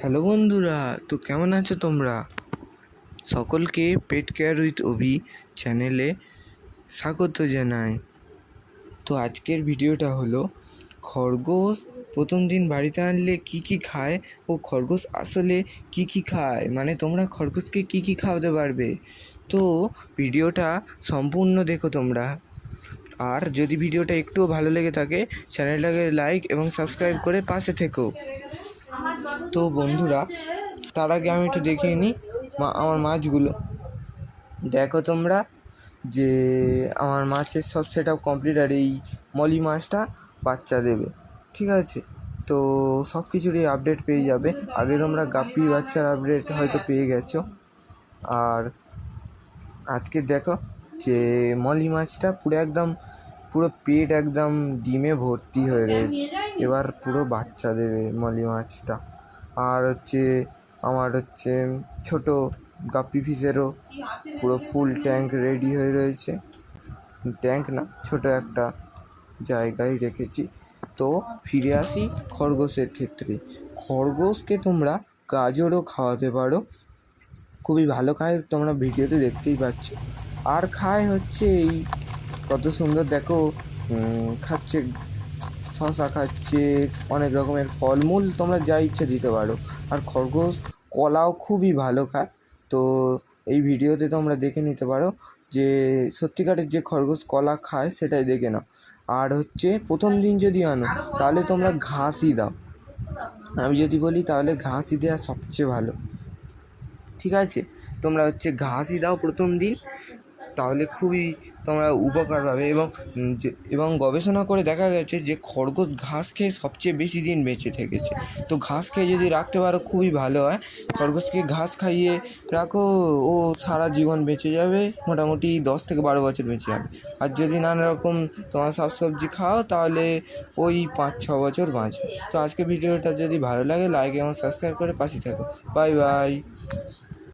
Hello বন্ধুরা, তো কেমন আছো তোমরা? সকলকে পেট কেয়ার উইথ অভি চ্যানেলে স্বাগত জানাই। তো আজকের ভিডিওটা হলো খরগোশ প্রথম দিন বাড়িতে আনলে কি কি খায় ও খরগোশ আসলে কি কি খায়, মানে তোমরা খরগোশকে কি কি খাওয়াতে পারবে। তো ভিডিওটা সম্পূর্ণ দেখো তোমরা। আর যদি ভিডিওটা একটুও ভালো লেগে থাকে চ্যানেলটাকে লাইক এবং সাবস্ক্রাইব করে পাশে থেকো। তো বন্ধুরা, তার আগে আমি একটু দেখিয়ে নিই আমার মাছগুলো। দেখো তোমরা যে আমার মাছের সব সেট আপ কমপ্লিট, আর এই মলি মাছটা বাচ্চা দেবে, ঠিক আছে? তো সব কিছুরই আপডেট পেয়ে যাবে। আগে তোমরা গাপ্পি বাচ্চার আপডেট হয়তো পেয়ে গেছো। আর আজকে দেখো যে মলি মাছটা পুরো পেট একদম ডিমে ভর্তি হয়ে রয়েছে, এবার পুরো বাচ্চা দেবে মলি মাছটা। আর আমার ছোট গাপ্পি ফিশেরও পুরো ফুল ট্যাঙ্ক রেডি হয়ে রয়েছে। ট্যাঙ্ক না, ছোট একটা জায়গায় রেখেছি। তো ফিরে আসি খরগোশের ক্ষেত্রে। খরগোশকে তোমরা গাজরও খাওয়াতে পারো, খুবই ভালো খায়, তোমরা ভিডিওতে দেখতেই পাচ্ছ। আর খায় এই কত সুন্দর দেখো, খাচ্ছে, শশা খাচ্ছে, অনেক রকমের ফলমূল তোমরা যা ইচ্ছে দিতে পারো। আর খরগোশ কলাও খুবই ভালো খায়। তো এই ভিডিওতে তোমরা দেখে নিতে পারো যে সত্যিকারের যে খরগোশ কলা খায় সেটাই দেখে নাও। আর প্রথম দিন যদি আনো তাহলে তোমরা ঘাসই দাও। আমি যদি বলি তাহলে ঘাসই দেওয়া সবচেয়ে ভালো, ঠিক আছে? তোমরা ঘাসই দাও প্রথম দিন, তাহলে খুবই তোমরা উপকার পাবে। এবং গবেষণা করে দেখা গেছে যে খরগোশ ঘাস খেয়ে সবচেয়ে বেশি দিন বেঁচে থেকেছে। তো ঘাস খেয়ে যদি রাখতে পারো খুবই ভালো হয়। খরগোশকে ঘাস খাইয়ে রাখো, ও সারা জীবন বেঁচে যাবে, মোটামুটি 10 থেকে 12 বছর বেঁচে যাবে। আর যদি নানা রকম তোমার শাকসবজি খাও তাহলে ওই 5-6 বছর বাঁচবে। তো আজকে ভিডিওটা যদি ভালো লাগে লাইক এবং সাবস্ক্রাইব করে পাশে থাকো। Bye bye.